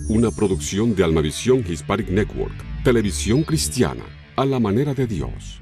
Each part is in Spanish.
Una producción de Almavisión Hispanic Network, televisión cristiana, a la manera de Dios.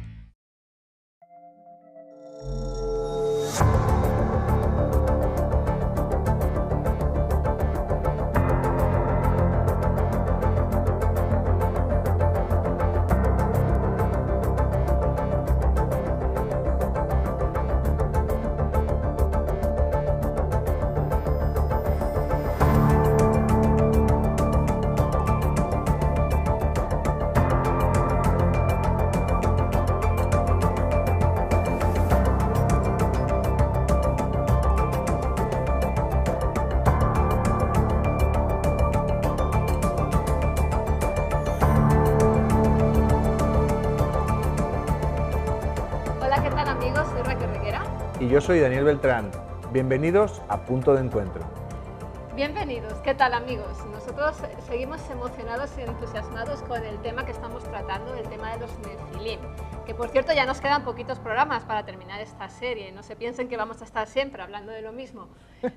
Y yo soy Daniel Beltrán. Bienvenidos a Punto de Encuentro. Bienvenidos, ¿qué tal amigos? Nosotros seguimos emocionados y entusiasmados con el tema que estamos tratando, el tema de los Nefilim, que por cierto ya nos quedan poquitos programas para terminar esta serie, no se piensen que vamos a estar siempre hablando de lo mismo,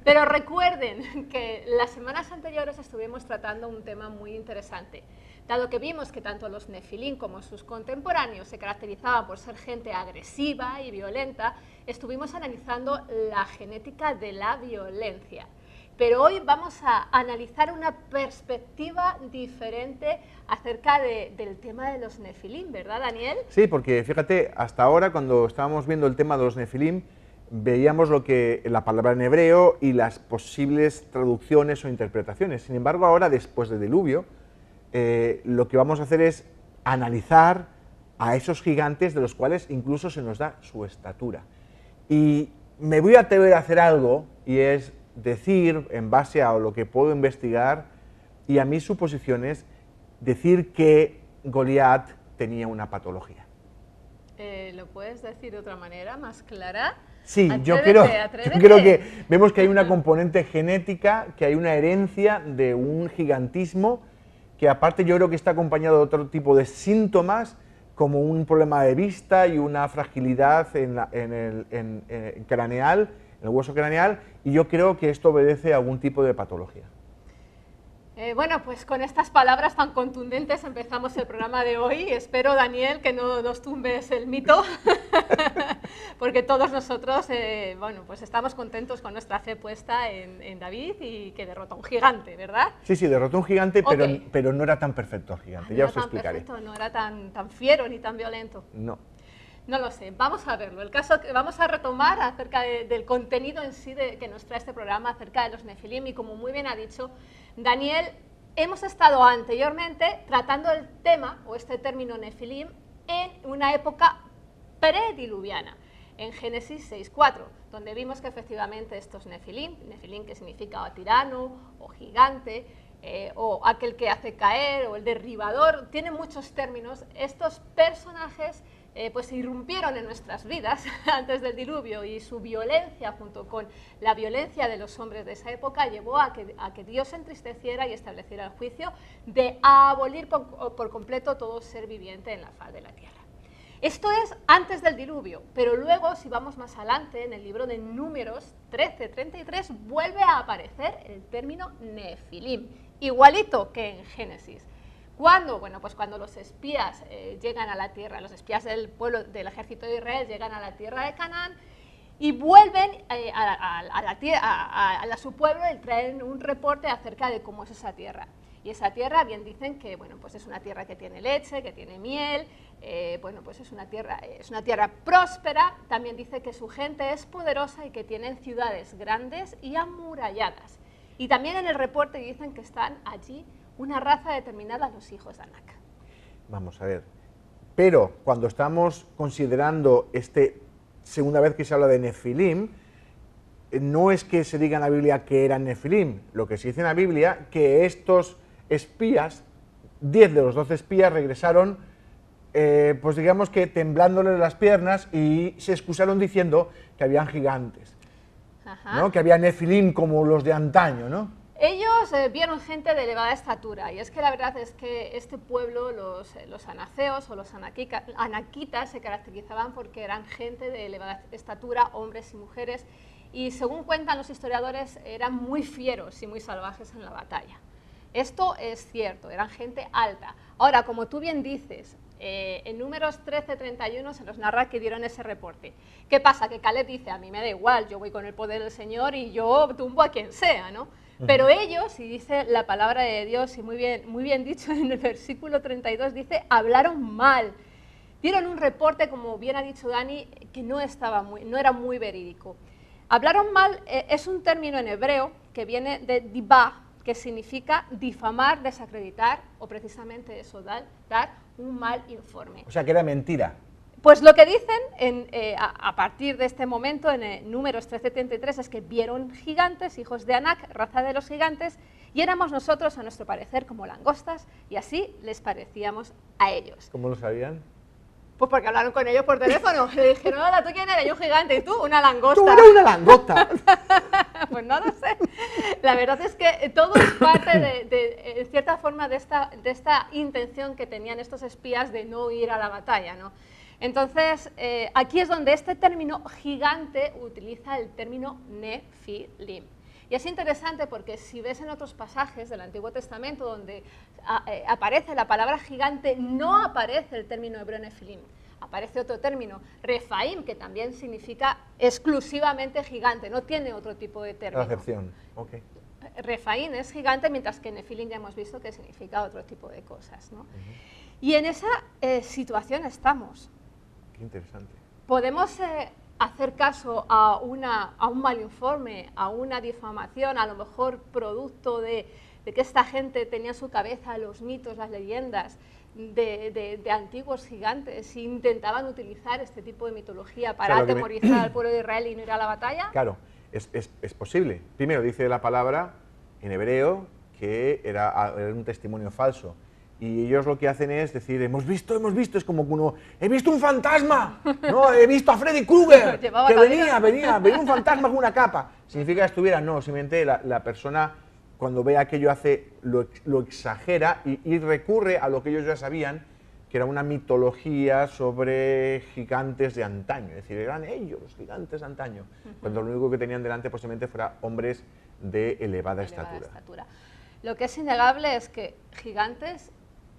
pero recuerden que las semanas anteriores estuvimos tratando un tema muy interesante, dado que vimos que tanto los Nefilim como sus contemporáneos se caracterizaban por ser gente agresiva y violenta, estuvimos analizando la genética de la violencia. Pero hoy vamos a analizar una perspectiva diferente acerca del tema de los Nefilim, ¿verdad, Daniel? Sí, porque fíjate, hasta ahora cuando estábamos viendo el tema de los Nefilim, veíamos lo que la palabra en hebreo y las posibles traducciones o interpretaciones. Sin embargo, ahora, después del diluvio, lo que vamos a hacer es analizar a esos gigantes de los cuales incluso se nos da su estatura. Y me voy a atrever a hacer algo, y es decir, en base a lo que puedo investigar y a mis suposiciones, decir que Goliat tenía una patología. ¿Lo puedes decir de otra manera, más clara? Sí, yo creo que vemos que hay una componente genética, que hay una herencia de un gigantismo, que aparte yo creo que está acompañado de otro tipo de síntomas, como un problema de vista y una fragilidad en craneal, en el hueso craneal, y yo creo que esto obedece a algún tipo de patología. Bueno, pues con estas palabras tan contundentes empezamos el programa de hoy. Espero, Daniel, que no nos tumbes el mito, porque todos nosotros, bueno, pues estamos contentos con nuestra fe puesta en David y que derrotó a un gigante, ¿verdad? Sí, sí, derrotó a un gigante, Okay. pero no era tan perfecto el gigante, ya os explicaré. Perfecto, no era tan fiero ni tan violento. No. No lo sé, vamos a verlo. El caso que vamos a retomar acerca del contenido en sí que nos trae este programa acerca de los Nefilim, y como muy bien ha dicho Daniel, hemos estado anteriormente tratando el tema o este término Nefilim en una época prediluviana, en Génesis 6:4, donde vimos que efectivamente estos Nefilim que significa tirano o gigante, o aquel que hace caer o el derribador, tienen muchos términos. Estos personajes pues se irrumpieron en nuestras vidas antes del diluvio, y su violencia junto con la violencia de los hombres de esa época llevó a que Dios se entristeciera y estableciera el juicio de abolir por completo todo ser viviente en la faz de la tierra. Esto es antes del diluvio, pero luego, si vamos más adelante, en el libro de Números 13:33 vuelve a aparecer el término Nefilim, igualito que en Génesis. ¿Cuándo? Bueno, pues cuando los espías llegan a la tierra, los espías del pueblo, del ejército de Israel, llegan a la tierra de Canaán y vuelven a su pueblo y traen un reporte acerca de cómo es esa tierra. Y esa tierra, bien dicen que bueno, pues es una tierra que tiene leche, que tiene miel, bueno, pues es una tierra próspera. También dice que su gente es poderosa y que tienen ciudades grandes y amuralladas. Y también en el reporte dicen que están allí una raza determinada, los hijos de Anak. Vamos a ver, pero cuando estamos considerando segunda vez que se habla de Nefilim, no es que se diga en la Biblia que eran Nefilim, lo que se dice en la Biblia que estos espías, 10 de los 12 espías regresaron, pues digamos que temblándoles las piernas, y se excusaron diciendo que habían gigantes, ¿no? Que había Nefilim como los de antaño, ¿no? Ellos vieron gente de elevada estatura, y es que la verdad es que este pueblo, los anaceos o los anaquitas, se caracterizaban porque eran gente de elevada estatura, hombres y mujeres, y según cuentan los historiadores, eran muy fieros y muy salvajes en la batalla. Esto es cierto, eran gente alta. Ahora, como tú bien dices, en Números 13:31 se nos narra que dieron ese reporte. ¿Qué pasa? Que Caleb dice, a mí me da igual, yo voy con el poder del Señor y yo tumbo a quien sea, ¿no? Pero ellos, y dice la palabra de Dios, y muy bien dicho en el versículo 32, dice, hablaron mal. Dieron un reporte, como bien ha dicho Dani, que no era muy verídico. Hablaron mal es un término en hebreo que viene de dibá, que significa difamar, desacreditar o precisamente eso, dar un mal informe. O sea, que era mentira. Pues lo que dicen a partir de este momento en Números 13:33 es que vieron gigantes, hijos de Anak, raza de los gigantes, y éramos nosotros, a nuestro parecer, como langostas, y así les parecíamos a ellos. ¿Cómo lo sabían? Pues porque hablaron con ellos por teléfono. Le dijeron, hola, ¿tú quién eres? Yo gigante. ¿Y tú? Una langosta. ¡Tú eres una langosta! Pues no lo sé. La verdad es que todo es parte, en cierta forma, de esta intención que tenían estos espías de no ir a la batalla, ¿no? Entonces, aquí es donde este término gigante utiliza el término nefilim. Y es interesante porque si ves en otros pasajes del Antiguo Testamento donde aparece la palabra gigante, no aparece el término hebreo nefilim, aparece otro término, refaim, que también significa exclusivamente gigante, no tiene otro tipo de término. La acepción, ok. Refaim es gigante, mientras que nefilim ya hemos visto que significa otro tipo de cosas, ¿no? Y en esa situación estamos. Qué interesante. Podemos hacer caso a un mal informe, a una difamación, a lo mejor producto de que esta gente tenía en su cabeza los mitos, las leyendas de antiguos gigantes e intentaban utilizar este tipo de mitología para atemorizar al pueblo de Israel y no ir a la batalla. Claro, es posible. Primero dice la palabra en hebreo que era un testimonio falso. Y ellos lo que hacen es decir, hemos visto, es como que uno, he visto un fantasma, no, he visto a Freddy Krueger, que venía un fantasma con una capa. Significa que estuviera, no, simplemente la persona cuando ve aquello lo exagera y recurre a lo que ellos ya sabían, que era una mitología sobre gigantes de antaño, es decir, eran ellos los gigantes de antaño, cuando lo único que tenían delante posiblemente fuera hombres de elevada estatura. Lo que es innegable es que gigantes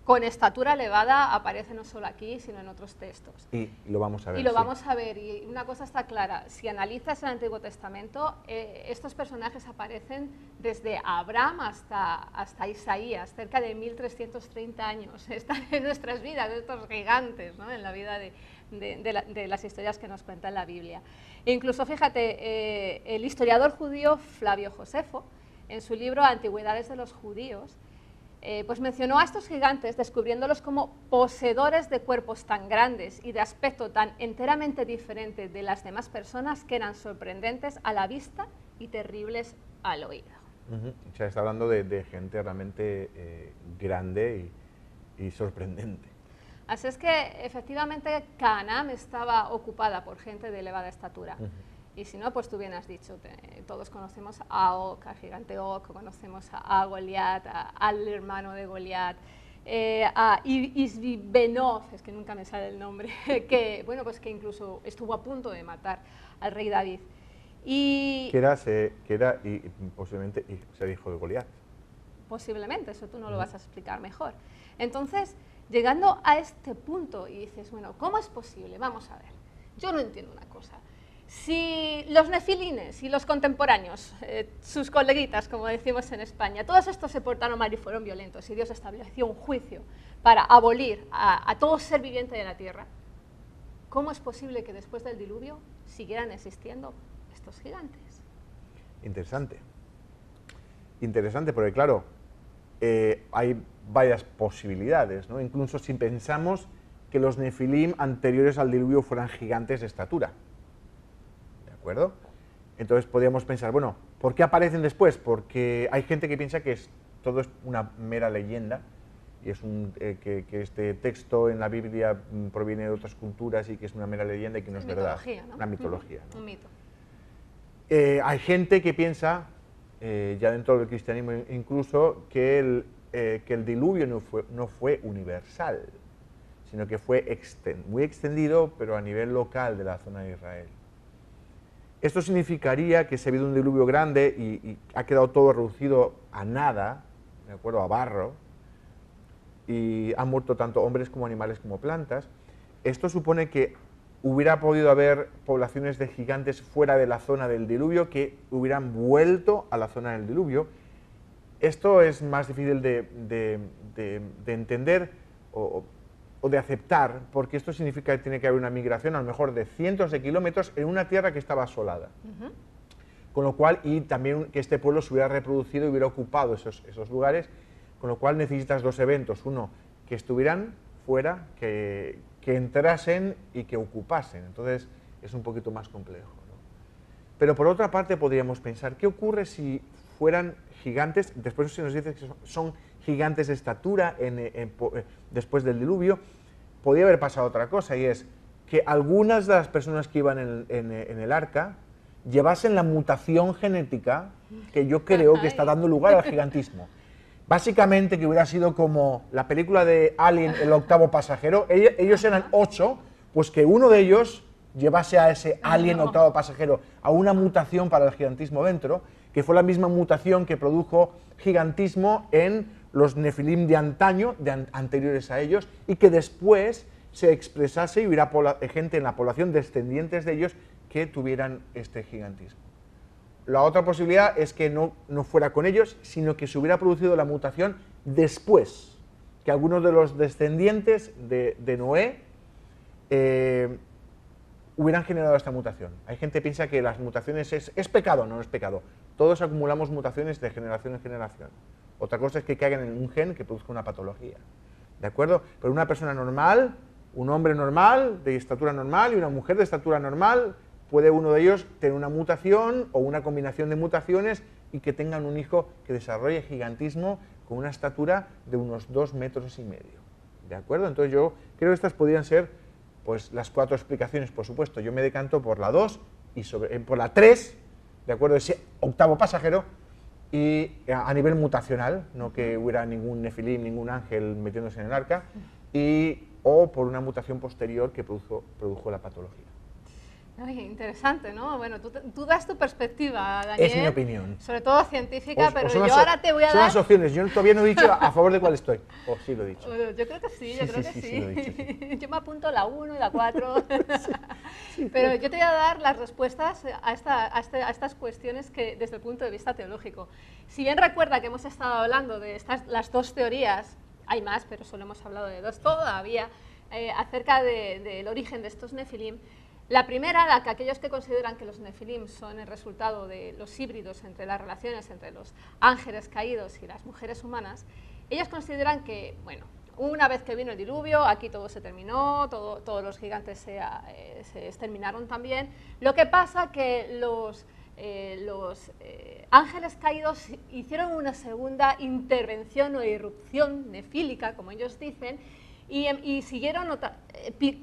con estatura elevada aparece no solo aquí, sino en otros textos. Y lo vamos a ver. Y lo vamos a ver, y una cosa está clara, si analizas el Antiguo Testamento, estos personajes aparecen desde Abraham hasta Isaías, cerca de 1330 años, están en nuestras vidas, estos gigantes, ¿no? En la vida de las historias que nos cuenta la Biblia. E incluso, fíjate, el historiador judío Flavio Josefo, en su libro Antigüedades de los Judíos, pues mencionó a estos gigantes descubriéndolos como poseedores de cuerpos tan grandes y de aspecto tan enteramente diferente de las demás personas que eran sorprendentes a la vista y terribles al oído. O sea, está hablando de gente realmente grande y sorprendente. Así es que efectivamente Canaán estaba ocupada por gente de elevada estatura. Y si no, pues tú bien has dicho, todos conocemos a Og, al gigante Og, conocemos a Goliat, al hermano de Goliat, a Isbi-Benob, es que nunca me sale el nombre, que, bueno, pues que incluso estuvo a punto de matar al rey David. Y que era y posiblemente ser hijo de Goliat. Posiblemente, eso tú no lo vas a explicar mejor. Entonces, llegando a este punto y dices, bueno, ¿cómo es posible? Vamos a ver, yo no entiendo una cosa. Si los nefilines y los contemporáneos, sus coleguitas, como decimos en España, todos estos se portaron mal y fueron violentos y Dios estableció un juicio para abolir a todo ser viviente de la tierra, ¿cómo es posible que después del diluvio siguieran existiendo estos gigantes? Interesante. Interesante porque, claro, hay varias posibilidades, ¿no? Incluso si pensamos que los nefilim anteriores al diluvio fueran gigantes de estatura. ¿De acuerdo? Entonces podríamos pensar, bueno, ¿por qué aparecen después? Porque hay gente que piensa que todo es una mera leyenda y es que este texto en la Biblia proviene de otras culturas y que es una mera leyenda y que no es verdad. ¿No? Una mitología. ¿No? Un mito. Hay gente que piensa, ya dentro del cristianismo incluso, que el diluvio no fue universal, sino que fue muy extendido, pero a nivel local de la zona de Israel. Esto significaría que si ha habido un diluvio grande y ha quedado todo reducido a nada, ¿de acuerdo?, a barro, y han muerto tanto hombres como animales como plantas. Esto supone que hubiera podido haber poblaciones de gigantes fuera de la zona del diluvio que hubieran vuelto a la zona del diluvio. Esto es más difícil de entender o de aceptar, porque esto significa que tiene que haber una migración a lo mejor de cientos de kilómetros en una tierra que estaba asolada. Con lo cual, y también que este pueblo se hubiera reproducido y hubiera ocupado esos lugares, con lo cual necesitas dos eventos, uno, que estuvieran fuera, que entrasen y que ocupasen. Entonces es un poquito más complejo, ¿no? Pero por otra parte podríamos pensar, ¿qué ocurre si fueran gigantes? Después se nos dice que son gigantes de estatura después del diluvio. Podría haber pasado otra cosa, y es que algunas de las personas que iban en el arca llevasen la mutación genética que yo creo que está dando lugar al gigantismo. Básicamente que hubiera sido como la película de Alien, el octavo pasajero. Ellos eran 8, pues que uno de ellos llevase a ese alien octavo pasajero a una mutación para el gigantismo dentro, que fue la misma mutación que produjo gigantismo en los nefilim de antaño, anteriores a ellos, y que después se expresase y hubiera gente en la población descendientes de ellos que tuvieran este gigantismo. La otra posibilidad es que no fuera con ellos, sino que se hubiera producido la mutación después, que algunos de los descendientes de Noé hubieran generado esta mutación. Hay gente que piensa que las mutaciones es pecado. No es pecado. Todos acumulamos mutaciones de generación en generación. Otra cosa es que caigan en un gen que produzca una patología, ¿de acuerdo? Pero una persona normal, un hombre normal, de estatura normal, y una mujer de estatura normal, puede uno de ellos tener una mutación o una combinación de mutaciones y que tengan un hijo que desarrolle gigantismo con una estatura de unos 2,5 metros, ¿de acuerdo? Entonces yo creo que estas podrían ser pues las 4 explicaciones. Por supuesto, yo me decanto por la 2 y por la 3, ¿de acuerdo? Ese octavo pasajero, y a nivel mutacional, no que hubiera ningún nefilim, ningún ángel metiéndose en el arca, o por una mutación posterior que produjo la patología. Oye, interesante, ¿no? Bueno, tú das tu perspectiva, Daniel. Es mi opinión. Sobre todo científica, pero yo ahora te voy a dar... Son las opciones, yo todavía no he dicho a favor de cuál estoy. Oh, sí lo he dicho. Yo creo que sí, yo creo que sí. Lo he dicho, sí. Yo me apunto la 1 y la 4. Pero yo te voy a dar las respuestas a estas cuestiones que desde el punto de vista teológico. Si bien recuerda que hemos estado hablando de las 2 teorías, hay más, pero solo hemos hablado de 2 todavía, acerca del origen de estos nefilim. La primera, la que aquellos que consideran que los nefilim son el resultado de los híbridos entre las relaciones entre los ángeles caídos y las mujeres humanas, ellos consideran que, bueno, una vez que vino el diluvio, aquí todo se terminó, todos los gigantes se exterminaron también. Lo que pasa que los ángeles caídos hicieron una segunda intervención o irrupción nefílica, como ellos dicen, y siguieron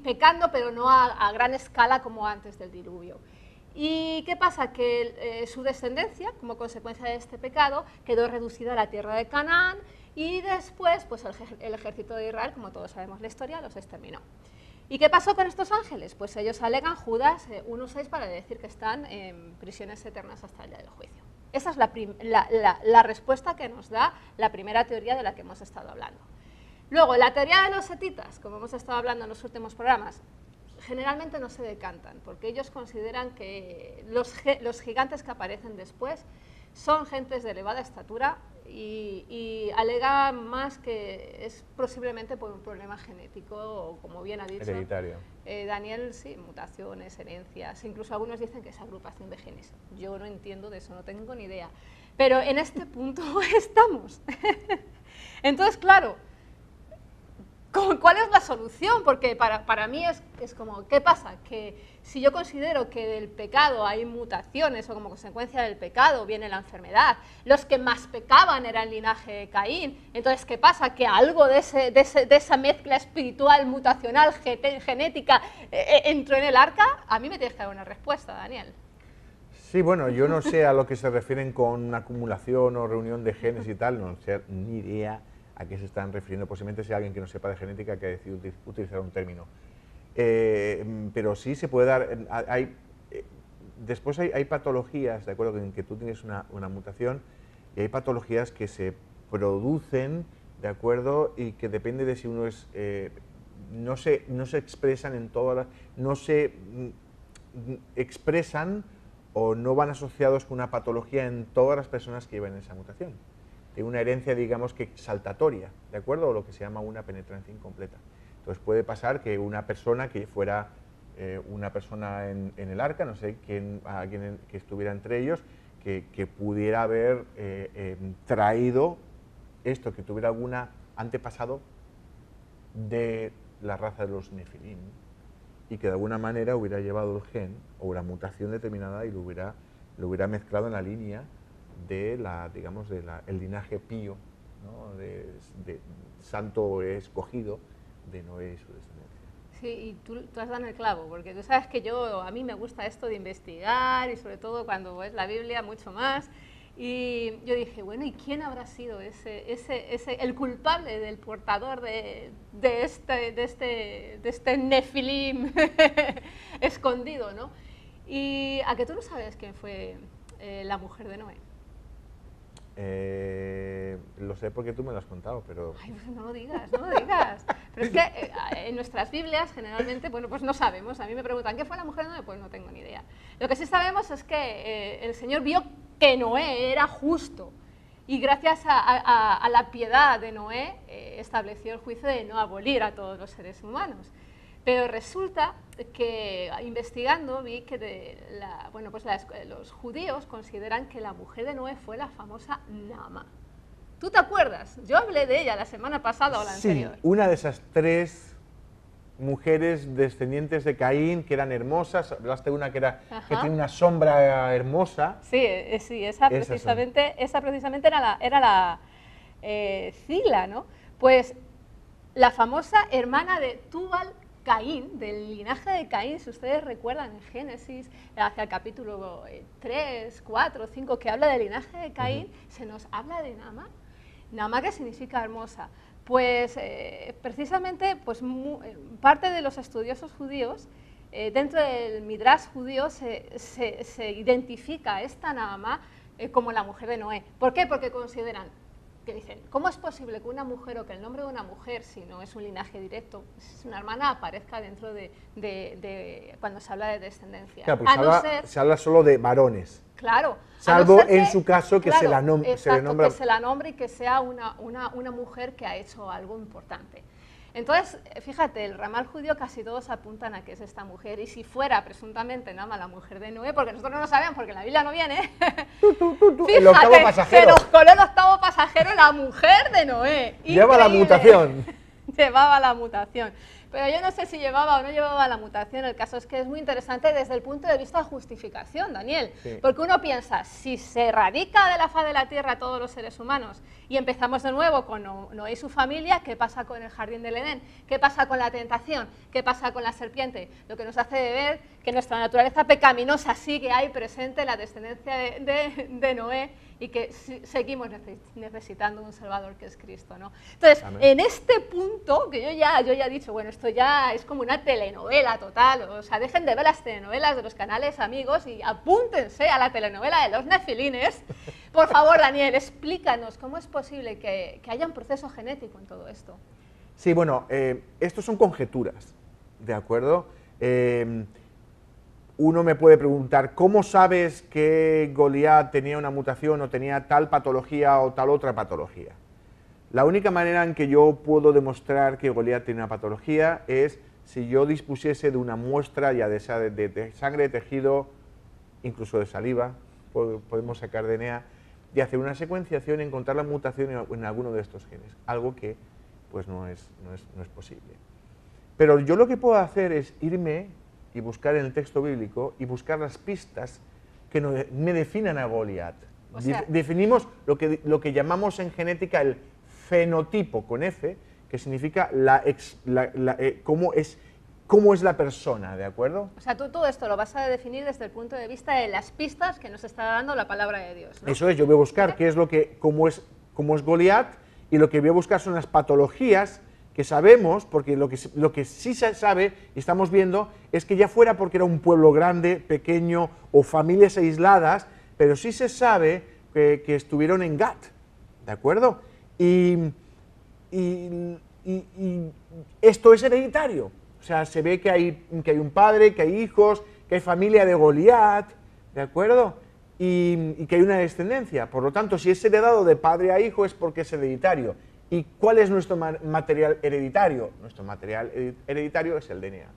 pecando, pero no a gran escala como antes del diluvio. ¿Y qué pasa? Que su descendencia, como consecuencia de este pecado, quedó reducida a la tierra de Canaán, y después pues, el ejército de Israel, como todos sabemos la historia, los exterminó. ¿Y qué pasó con estos ángeles? Pues ellos alegan, Judas 1:6, para decir que están en prisiones eternas hasta el día del juicio. Esa es la respuesta que nos da la primera teoría de la que hemos estado hablando. Luego, la teoría de los setitas, como hemos estado hablando en los últimos programas, generalmente no se decantan, porque ellos consideran que los gigantes que aparecen después son gentes de elevada estatura y alegan más que es posiblemente por un problema genético, o como bien ha dicho hereditario. Daniel, sí, mutaciones, herencias, incluso algunos dicen que es agrupación de genes. Yo no entiendo de eso, no tengo ni idea. Pero en este punto estamos. Entonces, claro, ¿cuál es la solución? Porque para mí es como, ¿qué pasa? Que si yo considero que del pecado hay mutaciones o como consecuencia del pecado viene la enfermedad, los que más pecaban era el linaje de Caín, entonces ¿qué pasa? Que algo de esa mezcla espiritual, mutacional, genética entró en el arca. A mí me tienes que dar una respuesta, Daniel. Sí, bueno, yo no sé a lo que se refieren con acumulación o reunión de genes y tal, no sé ni idea a qué se están refiriendo. Posiblemente sea alguien que no sepa de genética que ha decidido utilizar un término. Pero sí se puede dar... después hay patologías, ¿de acuerdo?, en que tú tienes una mutación, y hay patologías que se producen, ¿de acuerdo? Y que depende de si uno es... no se expresan en todas las... no se expresan o no van asociados con una patología en todas las personas que llevan esa mutación. De una herencia, digamos que saltatoria, ¿de acuerdo? O lo que se llama una penetrancia incompleta. Entonces puede pasar que una persona que fuera una persona en el arca, no sé alguien que estuviera entre ellos, que pudiera haber traído esto, que tuviera alguna antepasado de la raza de los Nefilim y que de alguna manera hubiera llevado el gen o la mutación determinada y lo hubiera mezclado en la línea de digamos, el linaje pío, ¿no? de santo escogido de Noé y su descendencia. Sí, y tú has dado en el clavo, porque tú sabes que a mí me gusta esto de investigar y sobre todo cuando es la Biblia mucho más. Y yo dije, bueno, ¿y quién habrá sido el culpable del portador de este Nefilim escondido, ¿no? Y a que tú no sabes quién fue la mujer de Noé. Lo sé porque tú me lo has contado, pero... Ay, pues no lo digas, no lo digas. Pero es que en nuestras Biblias generalmente, bueno, pues no sabemos. A mí me preguntan, ¿qué fue la mujer de Noé? Pues no tengo ni idea. Lo que sí sabemos es que el Señor vio que Noé era justo y gracias a la piedad de Noé estableció el juicio de no abolir a todos los seres humanos. Pero resulta que investigando vi que los judíos consideran que la mujer de Noé fue la famosa Naamá. ¿Tú te acuerdas? Yo hablé de ella la semana pasada o la anterior. Sí, una de esas 3 mujeres descendientes de Caín que eran hermosas. Hablaste de una que tiene una sombra hermosa. Sí, esa precisamente era la Cila, ¿no? Pues la famosa hermana de Tubal Caín, del linaje de Caín, si ustedes recuerdan en Génesis, hacia el capítulo 3, 4, 5, que habla del linaje de Caín, se nos habla de Naamá. Naamá, que significa hermosa. Pues precisamente pues, parte de los estudiosos judíos, dentro del Midrash judío se identifica a esta Naamá como la mujer de Noé. ¿Por qué? Porque consideran que dicen, ¿cómo es posible que una mujer o que el nombre de una mujer, si no es un linaje directo, es una hermana, aparezca dentro de cuando se habla de descendencia? Claro, porque se habla solo de varones. Claro. Salvo en su caso que se le nombra. Que se la nombre y que sea una mujer que ha hecho algo importante. Entonces, fíjate, el ramal judío casi todos apuntan a que es esta mujer, y si fuera presuntamente Naamá la mujer de Noé, porque nosotros no lo sabemos porque en la Biblia no viene, fíjate, el octavo pasajero. Se nos coló el octavo pasajero, la mujer de Noé. Lleva la mutación. Llevaba la mutación. Pero yo no sé si llevaba o no llevaba la mutación, el caso es que es muy interesante desde el punto de vista de justificación, Daniel, sí. Porque uno piensa, si se erradica de la faz de la tierra a todos los seres humanos y empezamos de nuevo con Noé y su familia, ¿qué pasa con el jardín del Edén? ¿Qué pasa con la tentación? ¿Qué pasa con la serpiente? Lo que nos hace ver que nuestra naturaleza pecaminosa sigue ahí presente en la descendencia de Noé y que seguimos necesitando un Salvador que es Cristo, ¿no? Entonces, amén. En este punto, que yo ya he dicho, bueno, esto ya es como una telenovela total, o sea, dejen de ver las telenovelas de los canales amigos y apúntense a la telenovela de los Nefilines. Por favor, Daniel, explícanos cómo es posible que haya un proceso genético en todo esto. Sí, bueno, estos son conjeturas, ¿de acuerdo? Uno me puede preguntar, ¿cómo sabes que Goliat tenía una mutación o tenía tal patología o tal otra patología? La única manera en que yo puedo demostrar que Goliat tiene una patología es si yo dispusiese de una muestra ya de sangre, de tejido, incluso de saliva, podemos sacar DNA, de hacer una secuenciación y encontrar la mutación en alguno de estos genes, algo que pues no es posible. Pero yo lo que puedo hacer es irme y buscar en el texto bíblico y buscar las pistas que me definan a Goliat. O sea, definimos lo que llamamos en genética el fenotipo con F, que significa cómo es la persona, ¿de acuerdo? O sea, tú todo esto lo vas a definir desde el punto de vista de las pistas que nos está dando la palabra de Dios, ¿no? Eso es, yo voy a buscar cómo es Goliat, y lo que voy a buscar son las patologías que sabemos, porque lo que sí se sabe y estamos viendo es que ya fuera porque era un pueblo grande, pequeño o familias aisladas, pero sí se sabe que estuvieron en Gat, ¿de acuerdo? Y, y esto es hereditario. O sea, se ve que hay un padre, que hay hijos, que hay familia de Goliat, ¿de acuerdo? Y que hay una descendencia. Por lo tanto, si es heredado de padre a hijo es porque es hereditario. ¿Y cuál es nuestro material hereditario? Nuestro material hereditario es el DNA.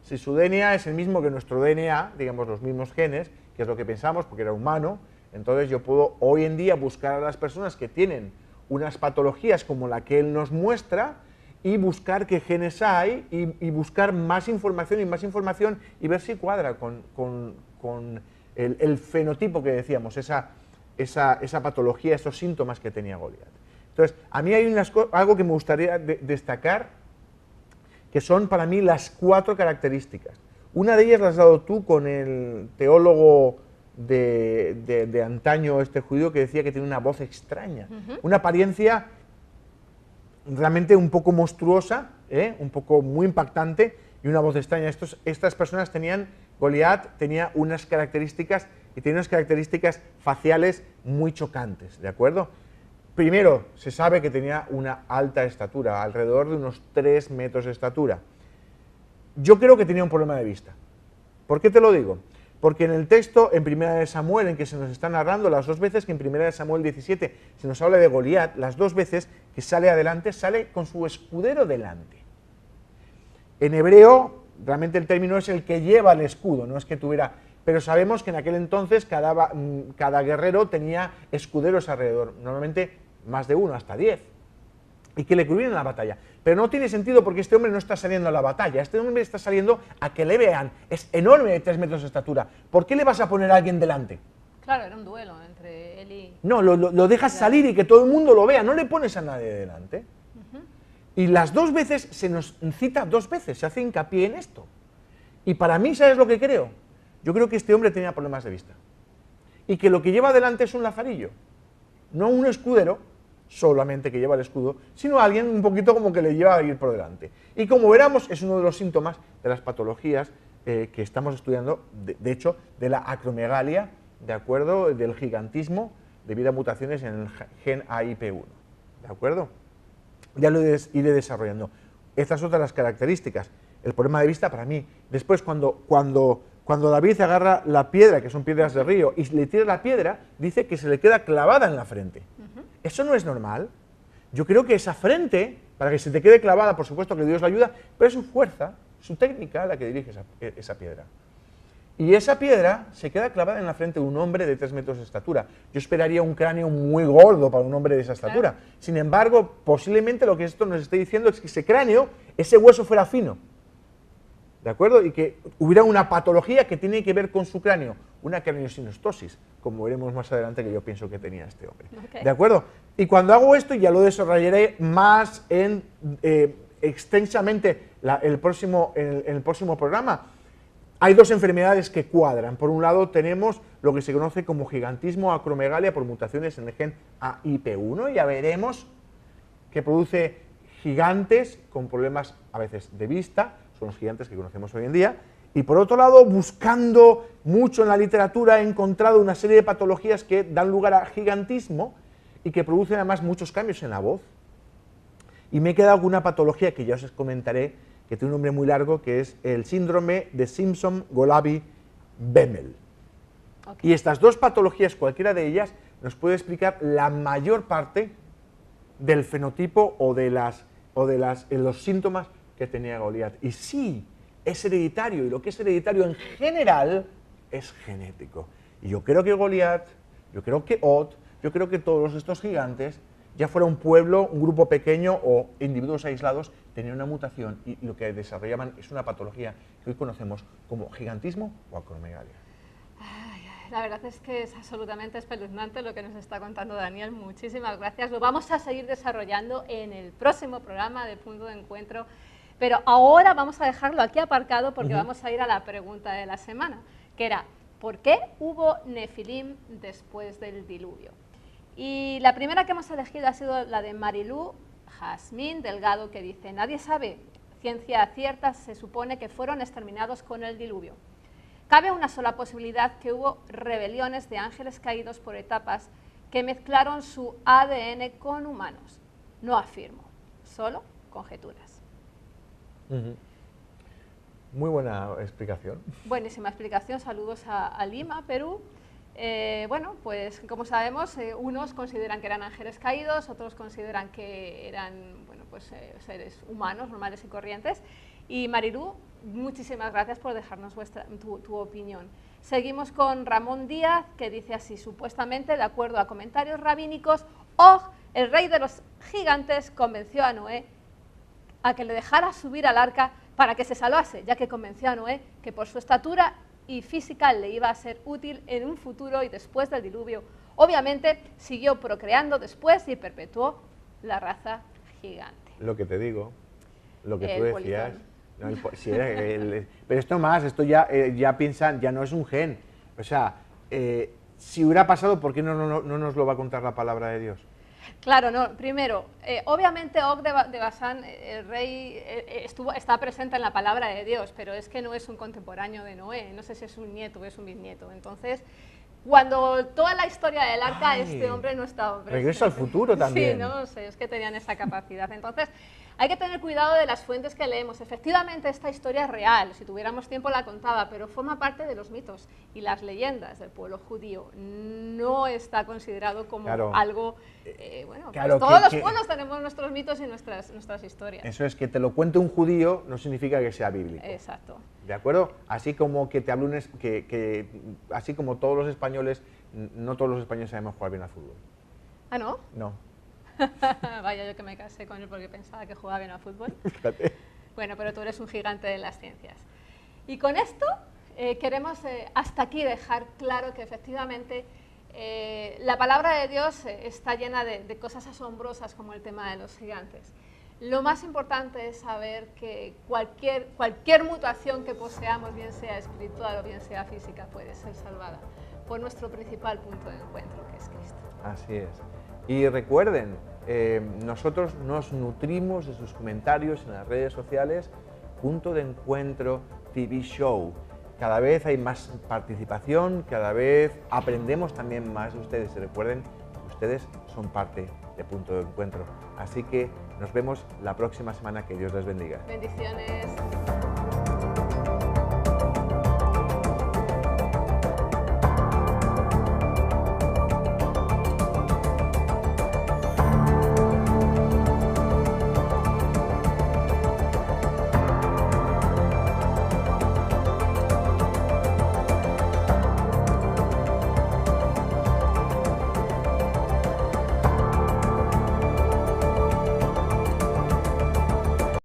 Si su DNA es el mismo que nuestro DNA, digamos los mismos genes, que es lo que pensamos porque era humano, entonces yo puedo hoy en día buscar a las personas que tienen unas patologías como la que él nos muestra y buscar qué genes hay y buscar más información y ver si cuadra con el fenotipo que decíamos, esa patología, esos síntomas que tenía Goliat. Entonces, a mí hay algo que me gustaría destacar, que son para mí las 4 características. Una de ellas la has dado tú con el teólogo de antaño, este judío, que decía que tiene una voz extraña, una apariencia realmente un poco monstruosa, un poco muy impactante y una voz extraña. Estas personas Goliat tenía unas características y tenía unas características faciales muy chocantes, ¿de acuerdo? Primero, se sabe que tenía una alta estatura, alrededor de unos 3 metros de estatura. Yo creo que tenía un problema de vista. ¿Por qué te lo digo? Porque en el texto, en 1 de Samuel, en que se nos está narrando, las 2 veces que en 1 de Samuel 17 se nos habla de Goliat, las 2 veces que sale adelante, sale con su escudero delante. En hebreo, realmente el término es el que lleva el escudo, no es que tuviera... Pero sabemos que en aquel entonces cada guerrero tenía escuderos alrededor, normalmente más de 1, hasta 10, y que le cubrían la batalla. Pero no tiene sentido porque este hombre no está saliendo a la batalla, este hombre está saliendo a que le vean, es enorme de 3 metros de estatura. ¿Por qué le vas a poner a alguien delante? Claro, era un duelo entre él y... No, lo dejas salir y que todo el mundo lo vea, no le pones a nadie delante. Y las 2 veces, se nos cita 2 veces, se hace hincapié en esto. Y para mí, ¿sabes lo que creo? Yo creo que este hombre tenía problemas de vista. Y que lo que lleva delante es un lazarillo, no un escudero, solamente que lleva el escudo, sino alguien un poquito como que le lleva a ir por delante. Y como veremos, es uno de los síntomas de las patologías que estamos estudiando, de hecho, de la acromegalia, ¿de acuerdo?, del gigantismo debido a mutaciones en el gen AIP1, ¿de acuerdo? Ya lo iré desarrollando. Estas son las características. El problema de vista para mí. Después, cuando David agarra la piedra, que son piedras de río, y le tira la piedra, dice que se le queda clavada en la frente. Eso no es normal. Yo creo que esa frente, para que se te quede clavada, por supuesto que Dios la ayuda, pero es su fuerza, su técnica la que dirige esa piedra. Y esa piedra se queda clavada en la frente de un hombre de 3 metros de estatura. Yo esperaría un cráneo muy gordo para un hombre de esa estatura. Claro. Sin embargo, posiblemente lo que esto nos esté diciendo es que ese cráneo, ese hueso fuera fino. ¿De acuerdo? Y que hubiera una patología que tiene que ver con su cráneo, una craniosinostosis, como veremos más adelante, que yo pienso que tenía este hombre. Okay. ¿De acuerdo? Y cuando hago esto, ya lo desarrollaré más extensamente en el próximo programa. Hay 2 enfermedades que cuadran. Por un lado tenemos lo que se conoce como gigantismo o acromegalia por mutaciones en el gen AIP1. Ya veremos que produce gigantes con problemas a veces de vista, son los gigantes que conocemos hoy en día. Y por otro lado, buscando mucho en la literatura, he encontrado una serie de patologías que dan lugar a gigantismo y que producen además muchos cambios en la voz. Y me he quedado con una patología que ya os comentaré, que tiene un nombre muy largo, que es el síndrome de Simpson-Golabi-Bemmel. Okay. Y estas 2 patologías, cualquiera de ellas, nos puede explicar la mayor parte del fenotipo o de los síntomas que tenía Goliat. Y sí, es hereditario, y lo que es hereditario en general es genético. Y yo creo que Goliat, yo creo que Od, yo creo que todos estos gigantes, ya fuera un pueblo, un grupo pequeño o individuos aislados, tenían una mutación y lo que desarrollaban es una patología que hoy conocemos como gigantismo o acromegalia. La verdad es que es absolutamente espeluznante lo que nos está contando Daniel. Muchísimas gracias. Lo vamos a seguir desarrollando en el próximo programa de Punto de Encuentro, pero ahora vamos a dejarlo aquí aparcado porque vamos a ir a la pregunta de la semana, que era, ¿por qué hubo Nefilim después del diluvio? Y la primera que hemos elegido ha sido la de Marilú Jazmín Delgado, que dice, nadie sabe, ciencia cierta, se supone que fueron exterminados con el diluvio. Cabe una sola posibilidad, que hubo rebeliones de ángeles caídos por etapas que mezclaron su ADN con humanos. no afirmo, solo conjeturas. Muy buena explicación. Buenísima explicación, saludos a Lima, Perú. Bueno, pues como sabemos, unos consideran que eran ángeles caídos, otros consideran que eran, bueno, pues, seres humanos, normales y corrientes. Y Marilú, muchísimas gracias por dejarnos tu opinión. Seguimos con Ramón Díaz, que dice así: supuestamente, de acuerdo a comentarios rabínicos, Og, el rey de los gigantes, convenció a Noé a que le dejara subir al arca para que se salvase, ya que convenció a Noé que por su estatura y física le iba a ser útil en un futuro y después del diluvio. Obviamente siguió procreando después y perpetuó la raza gigante. Lo que te digo, lo que tú El decías. polizón. Sí, pero esto más, esto ya piensan, ya no es un gen. O sea, si hubiera pasado, ¿por qué no nos lo va a contar la palabra de Dios? Claro, no. Primero, obviamente Og de Basán, el rey, está presente en la palabra de Dios, pero es que no es un contemporáneo de Noé. No sé si es un nieto o es un bisnieto. Entonces, cuando toda la historia del arca, este hombre no estaba presente. Regreso al futuro también. Sí, no sé, es que tenían esa capacidad. Entonces, hay que tener cuidado de las fuentes que leemos. Efectivamente, esta historia es real, si tuviéramos tiempo la contaba, pero forma parte de los mitos y las leyendas del pueblo judío. No está considerado como algo... bueno, claro, pues todos los pueblos tenemos nuestros mitos y nuestras historias. Eso es, que te lo cuente un judío no significa que sea bíblico. Exacto. ¿De acuerdo? Así como que te hable así como todos los españoles, no todos los españoles sabemos jugar bien al fútbol. ¿Ah, no? No. Vaya, yo que me casé con él porque pensaba que jugaba bien al fútbol. Fíjate. Bueno, pero tú eres un gigante de las ciencias. Y con esto queremos hasta aquí dejar claro que efectivamente la palabra de Dios está llena de cosas asombrosas como el tema de los gigantes. Lo más importante es saber que cualquier mutación que poseamos, bien sea espiritual o bien sea física, puede ser salvada por nuestro principal punto de encuentro, que es Cristo. Así es. Y recuerden, nosotros nos nutrimos de sus comentarios en las redes sociales, Punto de Encuentro TV Show. Cada vez hay más participación, cada vez aprendemos también más de ustedes. Y recuerden, ustedes son parte de Punto de Encuentro. Así que nos vemos la próxima semana. Que Dios les bendiga. Bendiciones.